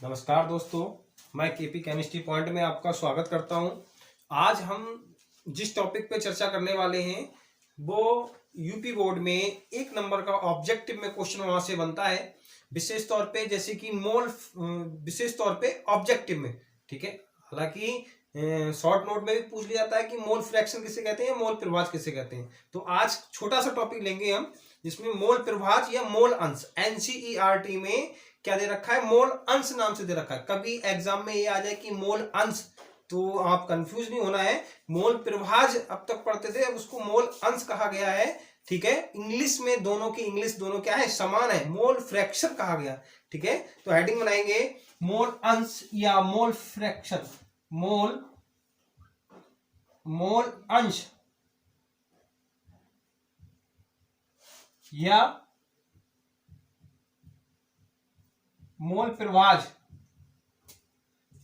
नमस्कार दोस्तों, मैं केपी केमिस्ट्री पॉइंट में आपका स्वागत करता हूं। आज हम जिस टॉपिक पे चर्चा करने वाले हैं वो यूपी बोर्ड में 1 नंबर का ऑब्जेक्टिव में क्वेश्चन वहां से बनता है, विशेष तौर पे जैसे कि मोल, विशेष तौर पे ऑब्जेक्टिव में। ठीक है, हालांकि शॉर्ट नोट में भी पूछ लिया जाता है कि मोल फ्रैक्शन किसे कहते हैं, मोल प्रभाज किसे कहते हैं। तो आज छोटा सा टॉपिक लेंगे हम जिसमें मोल प्रभाज या मोल अंश, एनसीईआरटी में क्या दे रखा है, मोल अंश नाम से दे रखा है। कभी एग्जाम में ये आ जाए कि मोल अंश, तो आप कंफ्यूज नहीं होना है। मोल प्रभाज अब तक पढ़ते थे, अब उसको मोल अंश कहा गया है। ठीक है, इंग्लिश में दोनों की इंग्लिश दोनों क्या है, समान है, मोल फ्रैक्शन कहा गया। ठीक है, तो हेडिंग बनाएंगे मोल अंश या मोल फ्रैक्शन, मोल अंश या मोल प्रभाज।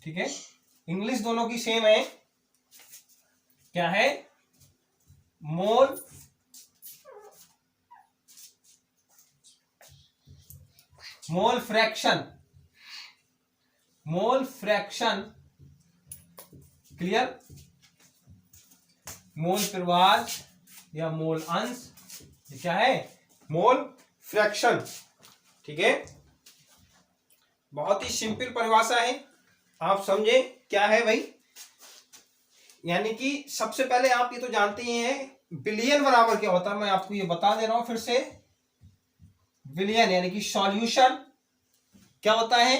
ठीक है, इंग्लिश दोनों की सेम है, क्या है, mole fraction, mole fraction. Clear, mole प्रभाज या मोल अंश, ये क्या है, मोल फ्रैक्शन। ठीक है, बहुत ही सिंपल परिभाषा है, आप समझे क्या है भाई। यानी कि सबसे पहले आप ये तो जानते ही हैं बिलियन बराबर क्या होता है, मैं आपको ये बता दे रहा हूं फिर से। बिलियन यानी कि सॉल्यूशन क्या होता है,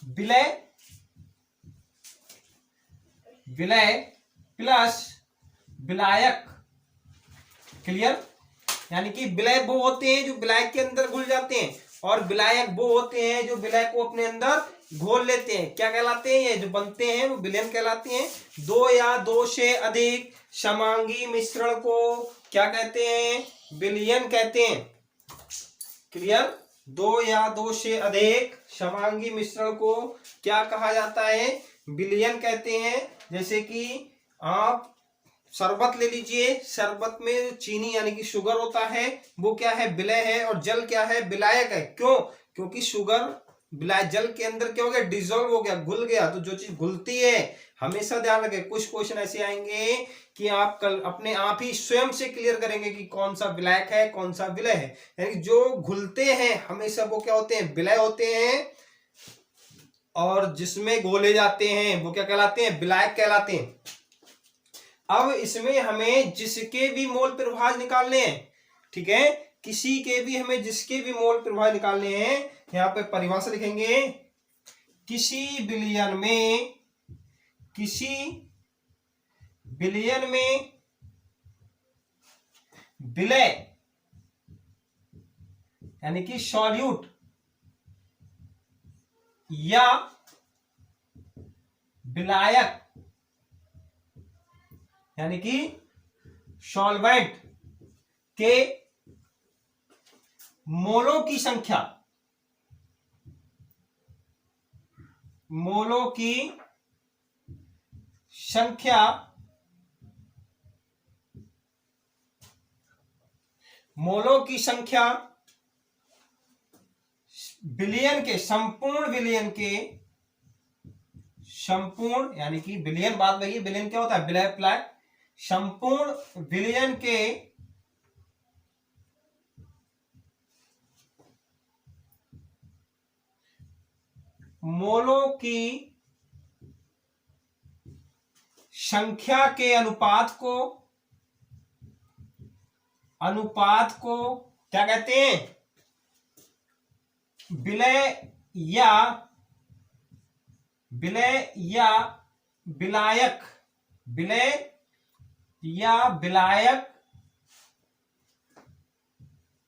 विलय प्लस विलायक। क्लियर, यानी कि विलय वो होते हैं जो विलायक के अंदर घुल जाते हैं, और विलायक वो होते हैं जो विलय को अपने अंदर घोल लेते हैं। क्या कहलाते हैं, ये जो बनते हैं वो विलयन कहलाते हैं। 2 या 2 से अधिक समांगी मिश्रण को क्या कहते हैं, विलयन कहते हैं। क्लियर, 2 या 2 से अधिक समांगी मिश्रण को क्या कहा जाता है, विलयन कहते हैं। जैसे कि आप शरबत ले लीजिए, शरबत में चीनी यानी कि शुगर होता है, वो क्या है, विलय है, और जल क्या है, विलायक है। क्यों, क्योंकि शुगर विलायक जल के अंदर क्या हो गया, डिजोल्व हो गया, घुल गया। तो जो चीज घुलती है, हमेशा ध्यान रखें, कुछ क्वेश्चन ऐसे आएंगे कि आप कल अपने आप ही स्वयं से क्लियर करेंगे कि कौन सा विलायक है, कौन सा विलय है। यानी जो घुलते हैं हमेशा वो क्या होते हैं, विलय होते हैं, और जिसमें घोले जाते हैं वो क्या कहलाते हैं, विलायक कहलाते हैं। अब इसमें हमें जिसके भी मोल प्रभाज निकालने हैं, ठीक है, किसी के भी हमें जिसके भी मोल प्रभाज निकालने हैं, यहां पे परिभाषा लिखेंगे, किसी बिलियन में विलय यानी कि सॉल्यूट या विलायक यानी कि सॉल्वेंट के मोलों की संख्या, बिलियन के, संपूर्ण यानी कि बिलियन, बात वही है, बिलियन क्या होता है, विलय प्लस संपूर्ण विलयन के मोलों की संख्या के अनुपात को क्या कहते हैं, विलय या विलायक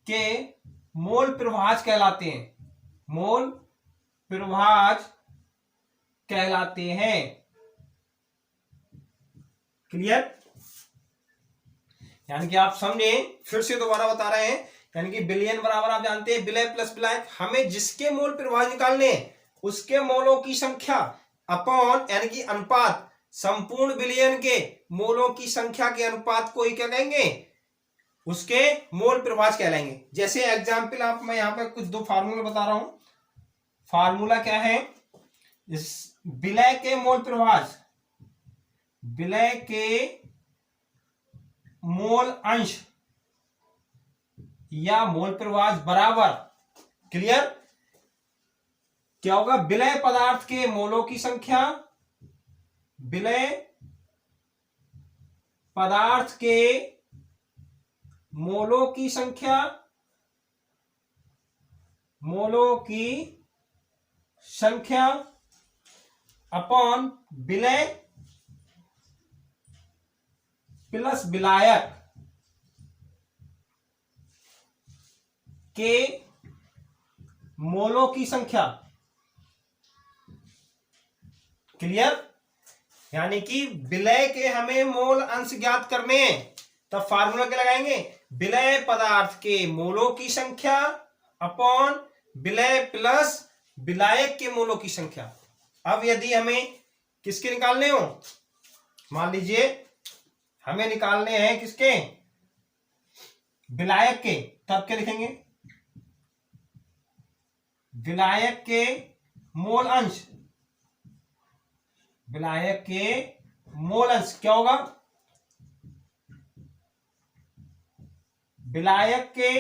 के मोल प्रभाज कहलाते हैं, मोल प्रभाज कहलाते हैं। क्लियर, यानी कि आप समझे, फिर से दोबारा बता रहे हैं, यानी कि बिलियन बराबर आप जानते हैं विलय प्लस विलायक। हमें जिसके मोल प्रभाज निकालने हैं उसके मोलों की संख्या अपॉन यानी कि अनुपात संपूर्ण बिलियन के मोलों की संख्या के अनुपात को ही क्या कहेंगे, उसके मोल प्रभाज कहलाएंगे। जैसे एग्जाम्पल आप, मैं यहाँ पे कुछ 2 फार्मूला बता रहा हूं। फार्मूला क्या है, इस विलय के मोल प्रवाह, विलय के मोल अंश या मोल प्रवाह बराबर, क्लियर, क्या होगा, विलय पदार्थ के मोलों की संख्या, विलय पदार्थ के मोलों की संख्या, मोलों की संख्या अपॉन विलय प्लस विलायक के मोलों की संख्या, क्लियर। यानी कि विलय के हमें मोल अंश ज्ञात करने हैं, तब फार्मूला क्या लगाएंगे, विलय पदार्थ के मोलों की संख्या अपॉन विलय प्लस विलायक के मोलों की संख्या। अब यदि हमें किसके निकालने हो, मान लीजिए हमें निकालने हैं किसके, विलायक के, तब क्या लिखेंगे, विलायक के मोल अंश, विलायक के मोल अंश क्या होगा, विलायक के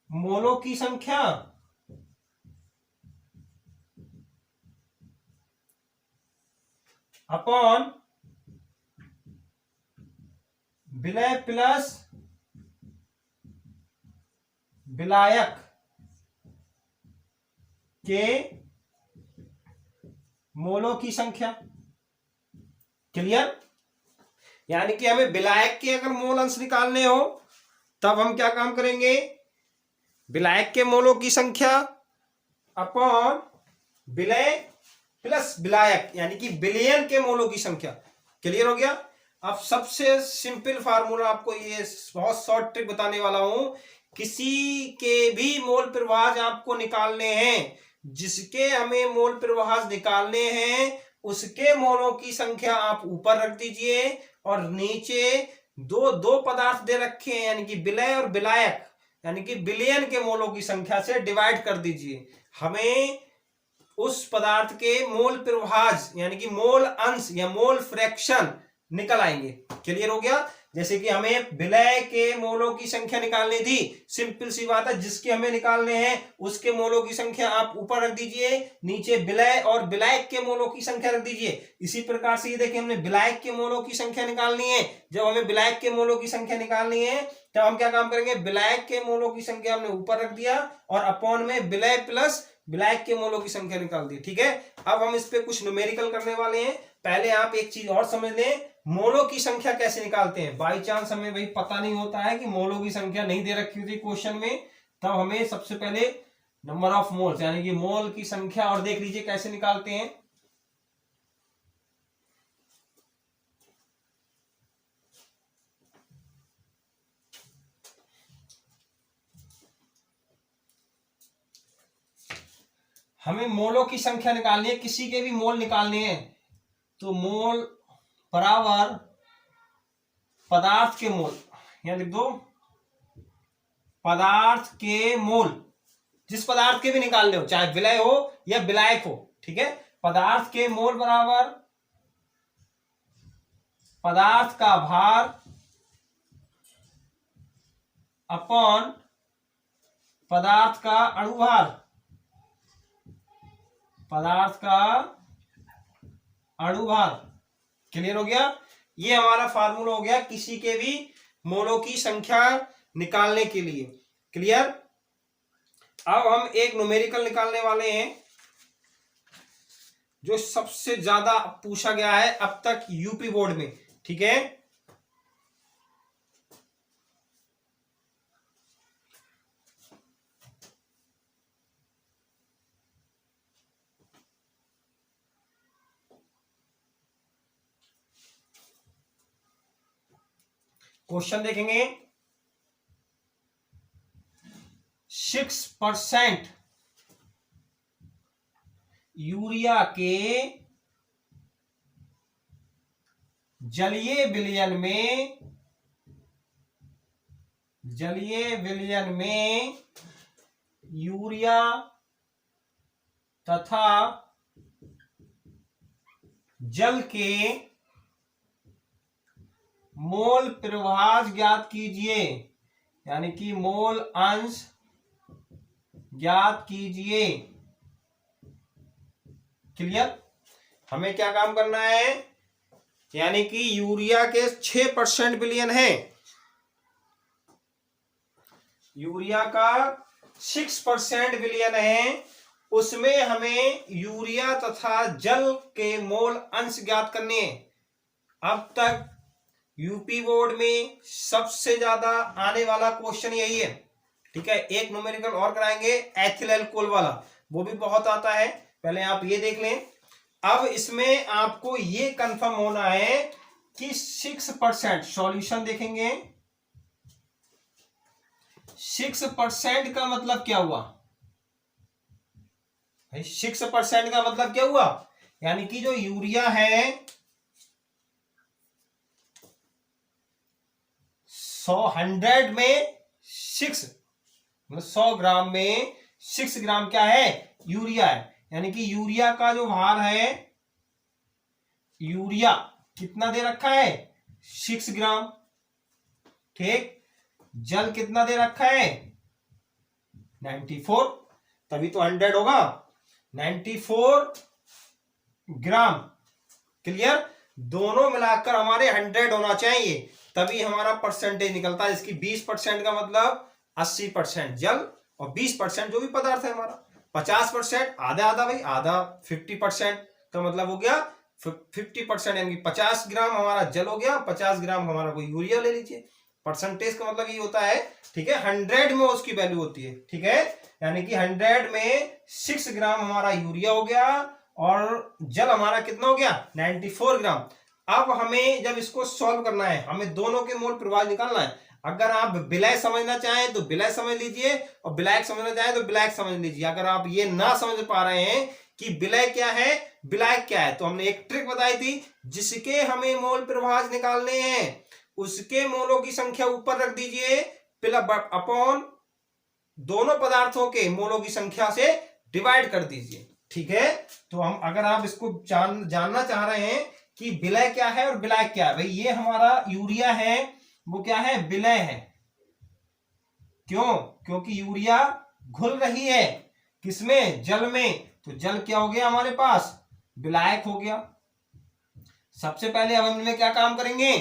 मोलों की संख्या अपॉन विलय प्लस विलायक के मोलों की संख्या, क्लियर। यानी कि हमें विलायक के अगर मोल अंश निकालने हो तब हम क्या काम करेंगे, विलायक के मोलों की संख्या अपॉन विलय प्लस विलायक यानी कि विलयन के मोलों की संख्या, क्लियर हो गया। अब सबसे सिंपल फार्मूला आपको ये बहुत शॉर्ट ट्रिक बताने वाला हूं, किसी के भी मोल प्रवाह आपको निकालने हैं, जिसके हमें मोल प्रवाह निकालने हैं उसके मोलों की संख्या आप ऊपर रख दीजिए और नीचे दो दो पदार्थ दे रखे हैं यानी कि विलय और विलायक यानी कि विलयन के मोलों की संख्या से डिवाइड कर दीजिए, हमें उस पदार्थ के मोल प्रवाह यानी कि मोल अंश या मोल फ्रैक्शन निकल आएंगे, क्लियर हो गया। जैसे कि हमें विलय के मोलों की संख्या निकालनी थी, सिंपल सी बात है, जिसके हमें निकालने हैं उसके मोलों की संख्या आप ऊपर रख दीजिए, नीचे विलय और विलायक के मोलों की संख्या रख दीजिए। इसी प्रकार से ये देखिए हमने विलायक के मोलों की संख्या निकालनी है, जब हमें विलायक के मोलों की संख्या निकालनी है तब हम क्या काम करेंगे, विलायक के मोलों की संख्या हमने ऊपर रख दिया और अपॉन में विलय प्लस विलायक के मोलों की संख्या निकाल दी, ठीक है। अब हम इस पे कुछ न्यूमेरिकल करने वाले हैं। पहले आप एक चीज और समझ लें, मोलों की संख्या कैसे निकालते हैं। बाई चांस हमें भाई पता नहीं होता है कि मोलों की संख्या नहीं दे रखी होती क्वेश्चन में, तब हमें सबसे पहले नंबर ऑफ मोल्स यानी कि मोल की संख्या, और देख लीजिए कैसे निकालते हैं। हमें मोलों की संख्या निकालनी है, किसी के भी मोल निकालने हैं, तो मोल बराबर पदार्थ के मोल, यहां लिख दो पदार्थ के मोल, जिस पदार्थ के भी निकालने हो चाहे विलय हो या विलायक हो, ठीक है। पदार्थ के मोल बराबर पदार्थ का भार अपॉन पदार्थ का अणुभार, पदार्थ का अणुभार, क्लियर हो गया। ये हमारा फार्मूला हो गया किसी के भी मोलों की संख्या निकालने के लिए, क्लियर। अब हम एक न्यूमेरिकल निकालने वाले हैं जो सबसे ज्यादा पूछा गया है अब तक यूपी बोर्ड में, ठीक है। क्वेश्चन देखेंगे, 6% यूरिया के जलीय विलयन में यूरिया तथा जल के मोल प्रभाज ज्ञात कीजिए, यानी कि मोल अंश ज्ञात कीजिए। क्लियर? हमें क्या काम करना है, यानी कि यूरिया के 6% विलयन है, यूरिया का 6% विलयन है, उसमें हमें यूरिया तथा जल के मोल अंश ज्ञात करने हैं। अब तक यूपी बोर्ड में सबसे ज्यादा आने वाला क्वेश्चन यही है। ठीक है, एक न्यूमेरिकल और कराएंगे एथिल अल्कोहल वाला, वो भी बहुत आता है, पहले आप ये देख लें। अब इसमें आपको ये कंफर्म होना है कि 6% सॉल्यूशन देखेंगे, 6% का मतलब क्या हुआ भाई? 6% का मतलब क्या हुआ, यानी कि जो यूरिया है 100 में 6, मतलब 100 ग्राम में 6 ग्राम क्या है, यूरिया है। यानी कि यूरिया का जो भार है, यूरिया कितना दे रखा है, 6 ग्राम। ठीक, जल कितना दे रखा है, 94, तभी तो 100 होगा, 94 ग्राम। क्लियर? दोनों मिलाकर हमारे 100 होना चाहिए, तभी हमारा परसेंटेज निकलता है। इसकी 20% का मतलब 80% जल और 20% जो भी पदार्थ है हमारा। 50% आधा आधा भाई, आधा 50% का मतलब हो गया 50%, यानी 50 ग्राम हमारा जल हो गया, 50 ग्राम हमारा कोई यूरिया ले लीजिए। परसेंटेज का मतलब ये होता है, ठीक है, 100 में उसकी वैल्यू होती है। ठीक है, यानी कि 100 में 6 ग्राम हमारा यूरिया हो गया और जल हमारा कितना हो गया, 94 ग्राम। अब हमें जब इसको सॉल्व करना है, हमें दोनों के मोल प्रवाह निकालना है। अगर आप विलय समझना चाहें तो विलय समझ लीजिए, और विलायक समझना चाहें तो विलायक समझ लीजिए। अगर आप ये ना समझ पा रहे हैं कि विलय क्या है विलायक क्या है, तो हमने एक ट्रिक बताई थी, जिसके हमें मोल प्रभाज निकालने हैं उसके मोलों की संख्या ऊपर रख दीजिए, अपॉन दोनों पदार्थों के मोलों की संख्या से डिवाइड कर दीजिए। ठीक है, तो हम अगर आप इसको जानना चाह रहे हैं कि विलय क्या है और विलायक क्या है, भाई ये हमारा यूरिया है, वो क्या है, विलय है। क्यों? क्योंकि यूरिया घुल रही है किसमें, जल में, तो जल क्या हो गया हमारे पास, विलायक हो गया। सबसे पहले हम इनमें क्या काम करेंगे,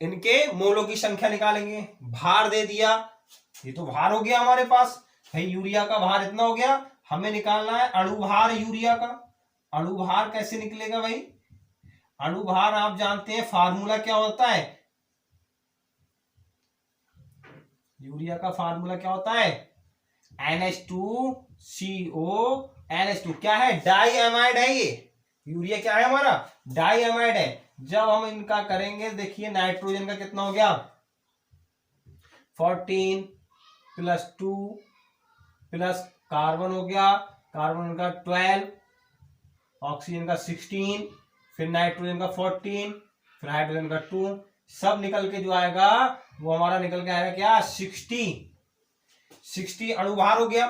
इनके मोलों की संख्या निकालेंगे। भार दे दिया, ये तो भार हो गया हमारे पास, भाई यूरिया का भार इतना हो गया, हमें निकालना है अणुभार यूरिया का। अणुभार कैसे निकलेगा भाई, अणुभार आप जानते हैं फार्मूला क्या होता है, यूरिया का फार्मूला क्या होता है, NH2CO NH2, क्या है, डाई एमाइड है। ये यूरिया क्या है हमारा, डाई एमाइड है। जब हम इनका करेंगे, देखिए नाइट्रोजन का कितना हो गया, 14 + 2 प्लस कार्बन हो गया, कार्बन का 12, ऑक्सीजन का 16, फिर नाइट्रोजन का 14, फिर हाइड्रोजन का 2, सब निकल के जो आएगा वो हमारा निकल के आएगा क्या, 60 अणुभार हो गया।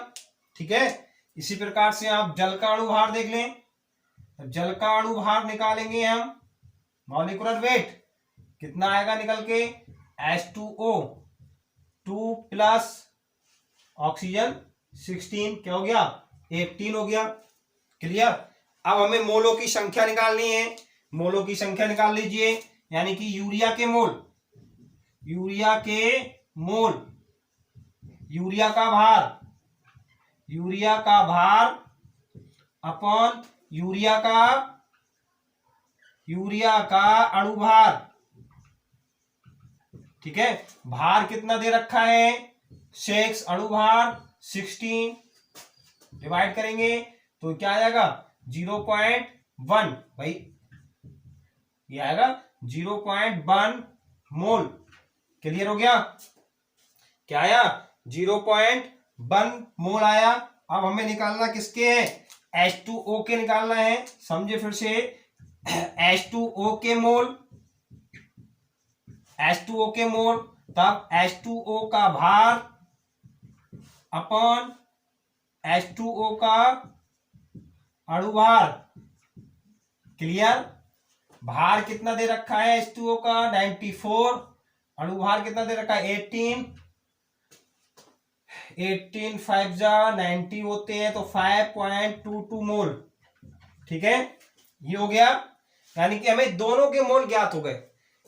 ठीक है, इसी प्रकार से आप जल का अणुभार देख लें, जल का अणुभार निकालेंगे हम, मॉलिक्यूलर वेट कितना आएगा निकल के, H2O 2 प्लस ऑक्सीजन 16, क्या हो गया, 18 हो गया। क्लियर? अब हमें मोलों की संख्या निकालनी है, मोलों की संख्या निकाल लीजिए, यानी कि यूरिया के मोल, यूरिया के मोल, यूरिया का भार, यूरिया का भार अपॉन यूरिया का अणुभार। ठीक है, भार कितना दे रखा है, 6, अणुभार 16, डिवाइड करेंगे तो क्या आ जाएगा, 0.1, भाई ये आएगा 0.1 मोल। क्लियर हो गया, क्या आया, 0.1 मोल आया। अब हमें निकालना किसके है, H2O के निकालना है। समझे फिर से, H2O के मोल, H2O के मोल, तब H2O का भार अपॉन H2O का अणुभार, क्लियर। भार कितना दे रखा है H2O का 94, अणुभार कितना दे रखा है 18, 18 5 जा 90 होते हैं तो 5.22 मोल, ठीक है। ये हो गया, यानी कि हमें दोनों के मोल ज्ञात हो गए।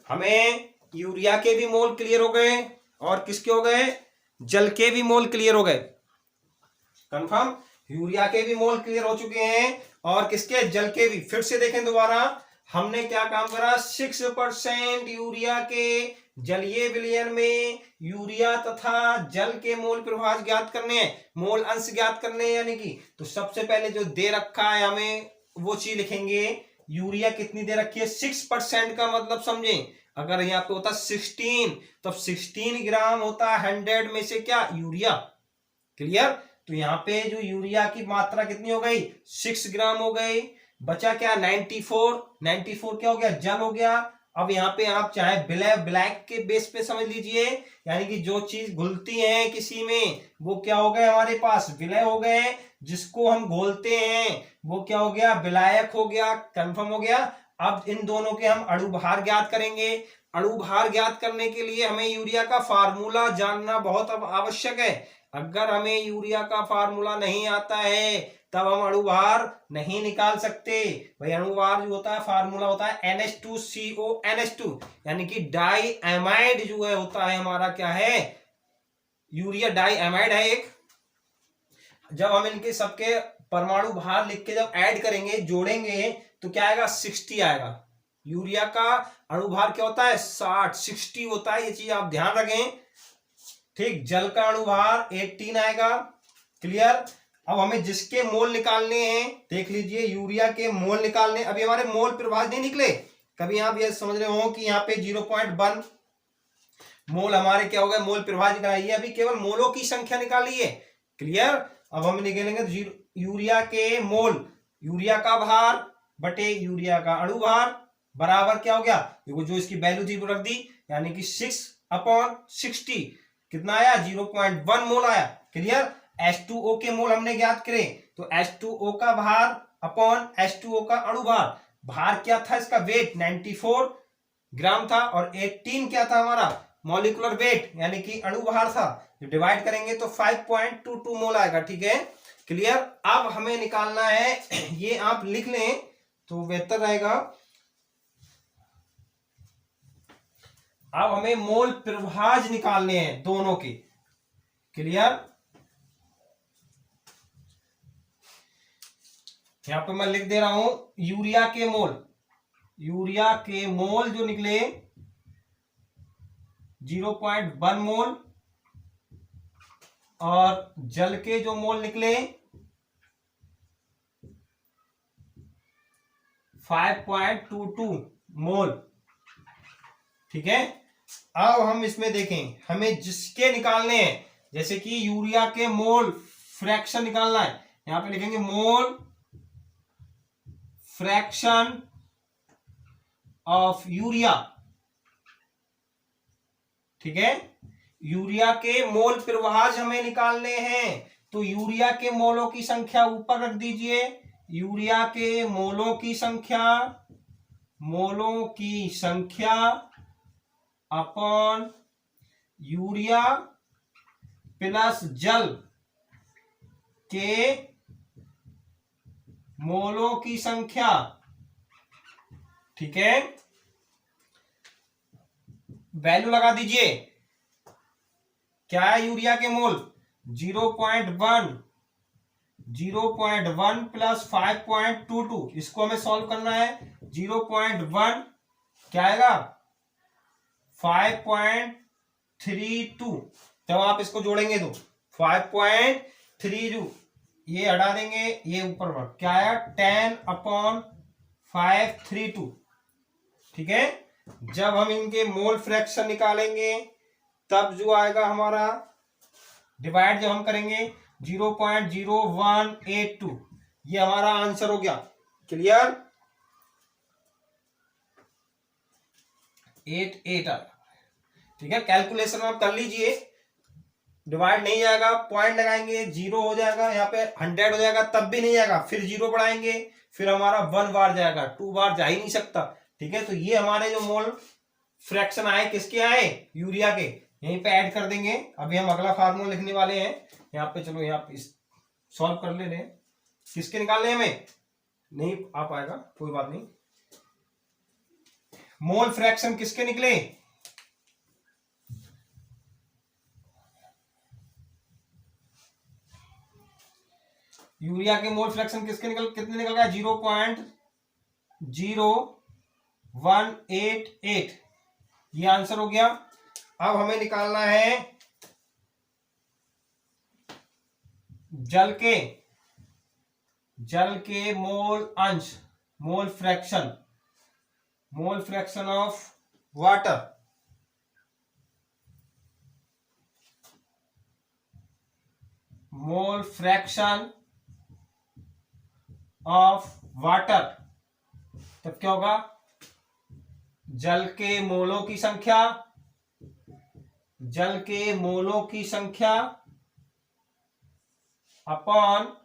हमें यूरिया के भी मोल क्लियर हो गए और किसके हो गए, जल के भी मोल क्लियर हो गए। कंफर्म, यूरिया के भी मोल क्लियर हो चुके हैं और किसके, जल के भी। फिर से देखें दोबारा, हमने क्या काम करा, 6% यूरिया के जलीय विलयन में यूरिया तथा जल के मोल प्रभाव ज्ञात करने हैं, मोल अंश ज्ञात करने हैं, यानी कि तो सबसे पहले जो दे रखा है हमें वो चीज लिखेंगे। यूरिया कितनी दे रखी है 6% का मतलब समझें, अगर यहाँ पे होता 16 तो 16 ग्राम होता है 100 में से क्या, यूरिया, क्लियर। तो यहाँ पे जो यूरिया की मात्रा कितनी हो गई 6 ग्राम हो गई, बचा क्या 94, 94 क्या हो गया, जल हो गया। अब यहाँ पे आप चाहे ब्लैक के बेस पे समझ लीजिए, यानी कि जो चीज घुलती है किसी में वो क्या हो गए हमारे पास, विलय हो गए, जिसको हम घोलते हैं वो क्या हो गया, विलायक हो गया। कंफर्म हो गया। अब इन दोनों के हम अणुभार ज्ञात करेंगे। अणुभार ज्ञात करने के लिए हमें यूरिया का फार्मूला जानना बहुत अब आवश्यक है। अगर हमें यूरिया का फार्मूला नहीं आता है तब हम अणुभार नहीं निकाल सकते। भाई अणुभार जो होता है फार्मूला होता है NH2CO NH2, यानी कि डाई एमाइड जो है होता है हमारा, क्या है, यूरिया डाई एमाइड है एक। जब हम इनके सबके परमाणु भार लिख के जब ऐड करेंगे, जोड़ेंगे, तो क्या आएगा 60 आएगा। यूरिया का अणुभार क्या होता है 60 होता है, ये चीज आप ध्यान रखें, ठीक। जल का अणुभार 18 आएगा, क्लियर। अब हमें जिसके मोल निकालने हैं, देख लीजिए यूरिया के मोल निकालने, अभी हमारे मोल प्रभाज नहीं निकले। कभी आप ये समझ रहे हो कि यहाँ पे 0.1 मोल हमारे क्या हो गए, मोल प्रभाज निकालिए, अभी केवल मोलों की संख्या निकाली है, क्लियर। अब हम निकालेंगे तो यूरिया के मोल, यूरिया का भार बटे यूरिया का अणुभार बराबर क्या हो गया, देखो जो इसकी वैल्यू थी वो रख दी, यानी कि 6/60 कितना आया 0.1 मोल आया, क्लियर। H2O के मोल हमने ज्ञात करे तो H2O का भार अपॉन H2O का अणुभार, भार क्या था इसका, वेट 94 ग्राम था और 18 क्या था हमारा मॉलिक्यूलर वेट, यानी कि अणुभार था। जो डिवाइड करेंगे तो 5.22 मोल आएगा, ठीक है, क्लियर। अब हमें निकालना है, ये आप लिख लें तो बेहतर रहेगा। अब हमें मोल प्रभाज निकालने हैं दोनों के, क्लियर। यहां पे मैं लिख दे रहा हूं यूरिया के मोल, यूरिया के मोल जो निकले 0.1 मोल और जल के जो मोल निकले 5.22 मोल, ठीक है। अब हम इसमें देखें, हमें जिसके निकालने हैं, जैसे कि यूरिया के मोल फ्रैक्शन निकालना है, यहां पे लिखेंगे मोल फ्रैक्शन ऑफ यूरिया, ठीक है। यूरिया के मोल प्रभाज हमें निकालने हैं तो यूरिया के मोलों की संख्या ऊपर रख दीजिए, यूरिया के मोलों की संख्या, मोलों की संख्या अपॉन यूरिया प्लस जल के मोलों की संख्या, ठीक है। वैल्यू लगा दीजिए, क्या है यूरिया के मोल 0.1, 0.1 प्लस 5.22, इसको हमें सॉल्व करना है। 0.1 क्या आएगा 5.32, जब आप इसको जोड़ेंगे तो 5.32, ये हटा देंगे, ये ऊपर क्या आया 10/532, ठीक है। जब हम इनके मोल फ्रैक्शन निकालेंगे तब जो आएगा हमारा, डिवाइड जब हम करेंगे 0.0182, ये हमारा आंसर हो गया, क्लियर। 88 आएगा, ठीक है। कैलकुलेशन आप कर लीजिए, डिवाइड नहीं जाएगा, पॉइंट लगाएंगे 0 हो जाएगा, यहाँ पे 100 हो जाएगा, तब भी नहीं जाएगा, फिर 0 बढ़ाएंगे, फिर हमारा 1 बार जाएगा, 2 बार जा ही नहीं सकता। ठीक है, तो ये हमारे जो मोल फ्रैक्शन आए किसके आए, यूरिया के, यहीं पे ऐड कर देंगे। अभी हम अगला फार्मूला लिखने वाले हैं यहाँ पे। चलो यहाँ पे सॉल्व कर ले रहे हैं, किसके निकालने हमें नहीं आ पाएगा, कोई बात नहीं। मोल फ्रैक्शन किसके निकले, यूरिया के मोल फ्रैक्शन कितने निकल गया, 0.0188, ये आंसर हो गया। अब हमें निकालना है जल के मोल अंश, mole fraction of water, mole fraction of water. तब क्या होगा, जल के मोलों की संख्या अपॉन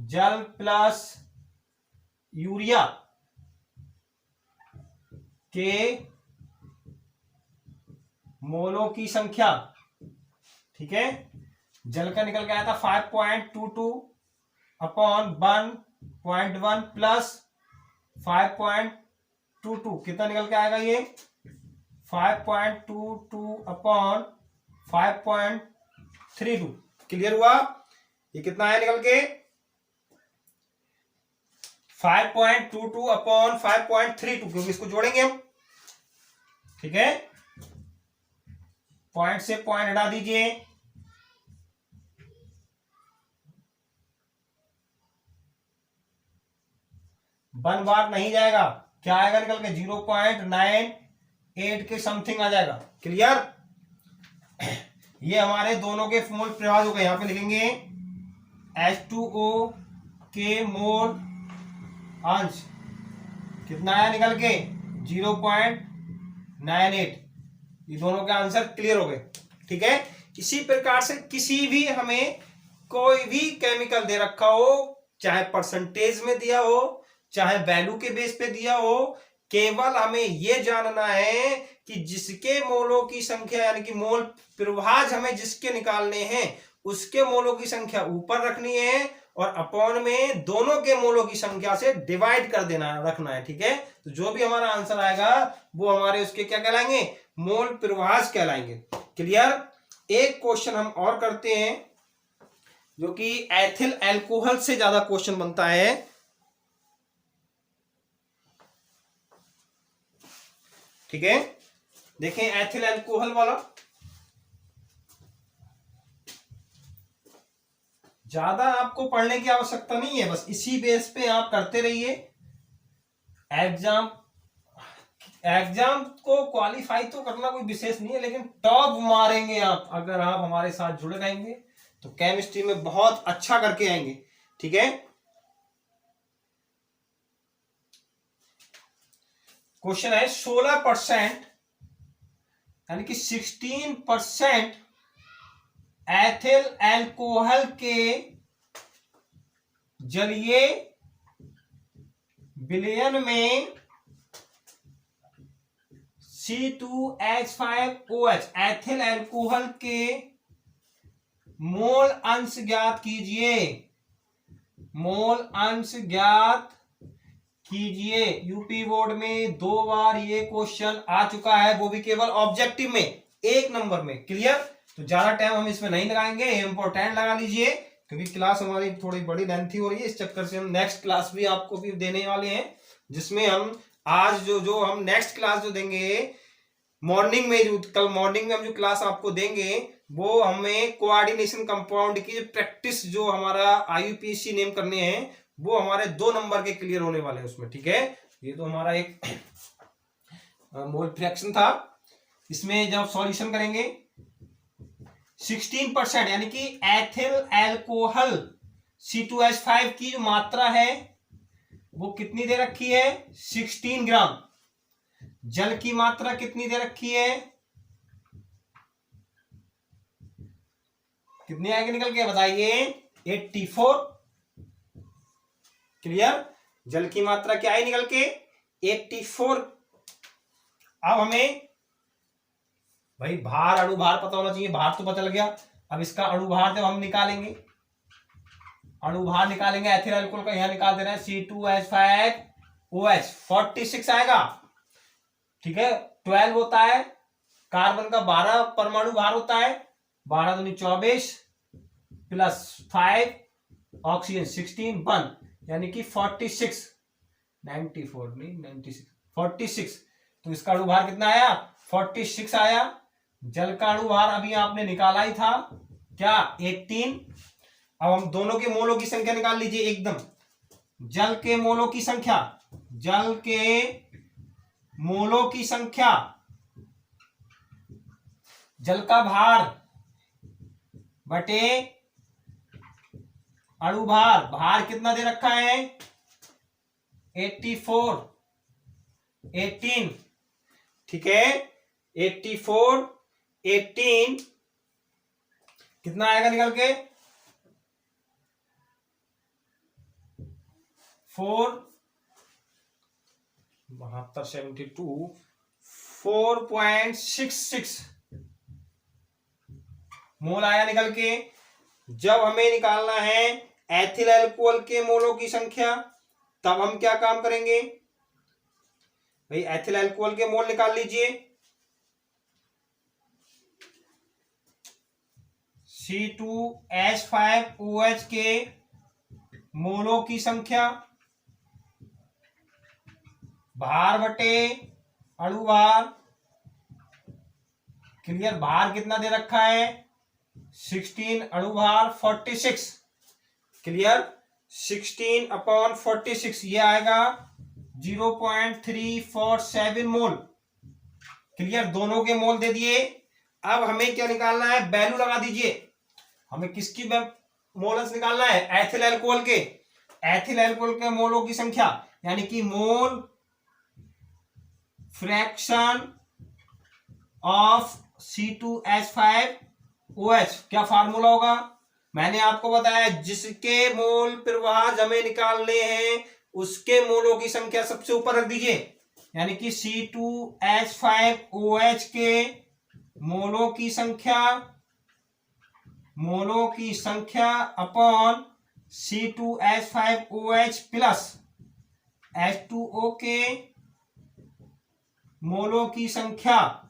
जल प्लस यूरिया के मोलों की संख्या। ठीक है, जल का निकल के आया था 5.22 अपॉन 1.1 प्लस 5.22, कितना निकल के आएगा ये, 5.22 अपॉन 5.32। क्लियर हुआ, ये कितना है निकल के 5.22 अपॉन 5.32, क्योंकि इसको जोड़ेंगे हम। ठीक है, पॉइंट से पॉइंट हटा दीजिए, वन बार नहीं जाएगा, क्या आएगा निकल के 0.98 के समथिंग आ जाएगा। क्लियर, ये हमारे दोनों के मोल प्रवाह हो गए। यहां पे लिखेंगे H2O के मोल अंश कितना आया निकल के 0.98, ये दोनों के आंसर क्लियर हो गए। ठीक है, इसी प्रकार से किसी भी हमें कोई भी केमिकल दे रखा हो, चाहे परसेंटेज में दिया हो, चाहे वैल्यू के बेस पे दिया हो, केवल हमें यह जानना है कि जिसके मोलों की संख्या यानी कि मोल प्रवाह हमें जिसके निकालने हैं उसके मोलों की संख्या ऊपर रखनी है और अपॉन में दोनों के मोलों की संख्या से डिवाइड कर देना रखना है। ठीक है, तो जो भी हमारा आंसर आएगा वो हमारे उसके क्या कहलाएंगे, मोल प्रवाह कहलाएंगे। क्लियर, एक क्वेश्चन हम और करते हैं जो कि एथिल अल्कोहल से ज्यादा क्वेश्चन बनता है। ठीक है, देखें एथिल अल्कोहल वाला, ज्यादा आपको पढ़ने की आवश्यकता नहीं है, बस इसी बेस पे आप करते रहिए। एग्जाम को क्वालिफाई तो करना कोई विशेष नहीं है, लेकिन टॉप मारेंगे आप अगर आप हमारे साथ जुड़े रहेंगे तो केमिस्ट्री में बहुत अच्छा करके आएंगे। ठीक है, क्वेश्चन है 16% यानी कि 16% एथिल अल्कोहल के जलीय विलयन में C2H5OH एथिल अल्कोहल के मोल अंश ज्ञात कीजिए, मोल अंश ज्ञात कीजिए। यूपी बोर्ड में 2 बार ये क्वेश्चन आ चुका है, वो भी केवल ऑब्जेक्टिव में 1 नंबर में। क्लियर, तो ज्यादा टाइम हम इसमें नहीं लगाएंगे, इंपॉर्टेंट लगा लीजिए क्योंकि क्लास हमारी थोड़ी बड़ी लेंथी हो रही है, इस चक्कर से हम नेक्स्ट क्लास भी आपको भी देने वाले हैं, जिसमें हम आज जो हम नेक्स्ट क्लास जो देंगे मॉर्निंग में, जो कल मॉर्निंग में हम जो क्लास आपको देंगे वो हमें कोऑर्डिनेशन कंपाउंड की प्रैक्टिस जो हमारा IUPAC नेम करने हैं वो हमारे 2 नंबर के क्लियर होने वाले हैं उसमें। ठीक है, ये तो हमारा एक मोल फ्रैक्शन था, इसमें जब सॉल्यूशन करेंगे 16% यानी कि एथिल अल्कोहल C2H5 की जो मात्रा है वो कितनी दे रखी है, 16 ग्राम। जल की मात्रा कितनी दे रखी है, कितनी आएगी निकल के बताइए? 84। क्लियर? जल की मात्रा क्या आई निकल के? 84। अब हमें भाई भार, अणुभार पता होना चाहिए। भार तो पता लग गया। अब इसका अणुभार जब हम निकालेंगे, अणुभार निकालेंगे एथिल अल्कोहल का, यहां निकाल दे रहे हैं C2H5OH 46 आएगा। ठीक है, 12 होता है कार्बन का, 12 परमाणु भार होता है, 12 दूनी 24 प्लस 5 ऑक्सीजन 16 1, यानी कि 46, 94 नहीं 96, 46। तो इसका अणुभार कितना आया? 46 आया। जल का अणुभार अभी आपने निकाला ही था क्या? 18। अब हम दोनों के मोलों की संख्या निकाल लीजिए एकदम। जल के मोलों की संख्या, जल के मोलों की संख्या, जल का भार बटे अणुभार। भार कितना दे रखा है? 84, 18। ठीक है, 84, 18 कितना आएगा निकल के? 4.66 मोल आया निकल के। जब हमें निकालना है एथिल अल्कोहल के मोलों की संख्या, तब हम क्या काम करेंगे भाई? एथिल अल्कोहल के मोल निकाल लीजिए। C2H5OH के मोलों की संख्या, भार बटे अणुभार। क्लियर? भार कितना दे रखा है? 16, अणुभार 46। क्लियर? 16/46 ये आएगा 0.347 मोल। क्लियर? दोनों के मोल दे दिए। अब हमें क्या निकालना है? वैल्यू लगा दीजिए। हमें किसकी मोलस निकालना है? एथिल अल्कोहल के। एथिल अल्कोहल के मोलों की संख्या, यानी कि मोल फ्रैक्शन ऑफ C2H5OH। क्या फार्मूला होगा? मैंने आपको बताया, जिसके मोल प्रवाह हमें निकालने हैं उसके मोलों की संख्या सबसे ऊपर रख दीजिए, यानी कि C2H5OH के मोलों की संख्या अपॉन C2H5OH प्लस H2O के मोलों की संख्या।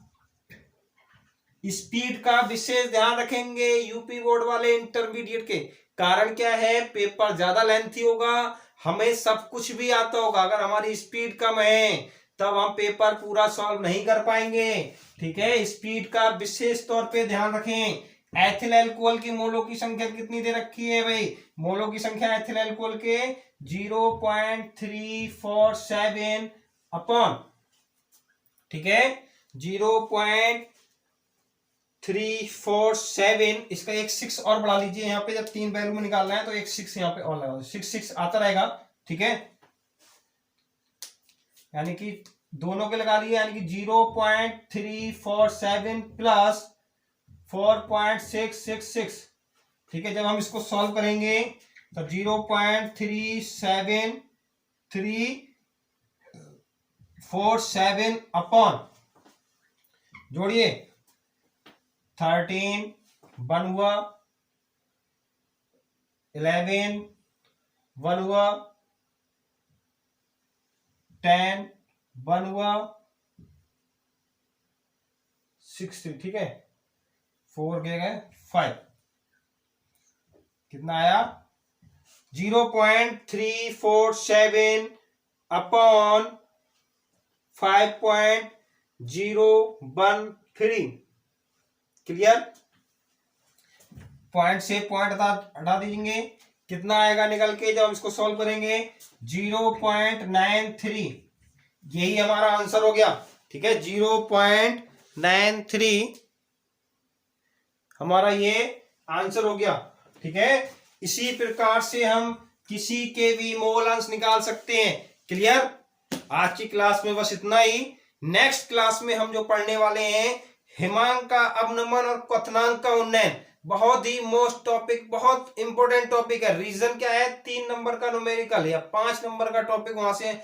स्पीड का विशेष ध्यान रखेंगे यूपी बोर्ड वाले इंटरमीडिएट के। कारण क्या है? पेपर ज्यादा लेंथी होगा, हमें सब कुछ भी आता होगा, अगर हमारी स्पीड कम है तब हम पेपर पूरा सॉल्व नहीं कर पाएंगे। ठीक है, स्पीड का विशेष तौर पे ध्यान रखें। एथिल अल्कोहल की मोलों की संख्या कितनी दे रखी है भाई? मोलों की संख्या एथिल अल्कोहल के 0.347 अपॉन, ठीक है, 0.347। इसका एक 6 और बढ़ा लीजिए यहाँ पे, जब 3 वैल्यू में निकालना है तो एक 6 यहाँ पे और लगा दो, 6 आता रहेगा। ठीक है, यानी कि दोनों के लगा लिए, यानी कि 0.347 प्लस 4.666। ठीक है, जब हम इसको सॉल्व करेंगे तो 0.37347 अपॉन, जोड़िए 13 1 हुआ, 11 1 हुआ, 10 1 हुआ, 6 ठीक है, 4 गए 5, कितना आया? 0.347 अपॉन 5.013। क्लियर? पॉइंट से पॉइंट हटा दीजिए, कितना आएगा निकल के जब हम इसको सॉल्व करेंगे? 0.93। यही हमारा आंसर हो गया। ठीक है, 0.93 हमारा ये आंसर हो गया। ठीक है, इसी प्रकार से हम किसी के भी मोल अंश निकाल सकते हैं। क्लियर? आज की क्लास में बस इतना ही। नेक्स्ट क्लास में हम जो पढ़ने वाले हैं हिमांक का अवनमन और क्वथनांक का उन्नयन। बहुत ही मोस्ट टॉपिक, बहुत इंपॉर्टेंट टॉपिक है। रीजन क्या है, 3 नंबर का न्यूमेरिकल या 5 नंबर का टॉपिक वहां से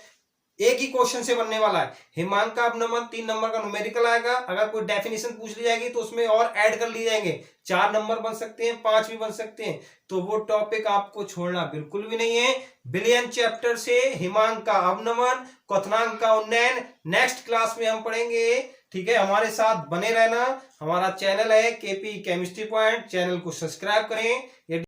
एक ही क्वेश्चन से बनने वाला है। हिमांक का अवनमन 3 नंबर का न्यूमेरिकल आएगा, अगर कोई डेफिनेशन पूछ ली जाएगी तो उसमें और ऐड कर लिए जाएंगे, 4 नंबर बन सकते हैं, 5 भी बन सकते हैं। तो वो टॉपिक आपको छोड़ना बिल्कुल भी नहीं है। विलयन चैप्टर से हिमांक का अवनमन, क्वथनांक का उन्नयन नेक्स्ट क्लास में हम पढ़ेंगे। ठीक है, हमारे साथ बने रहना। हमारा चैनल है केपी केमिस्ट्री पॉइंट, चैनल को सब्सक्राइब करें।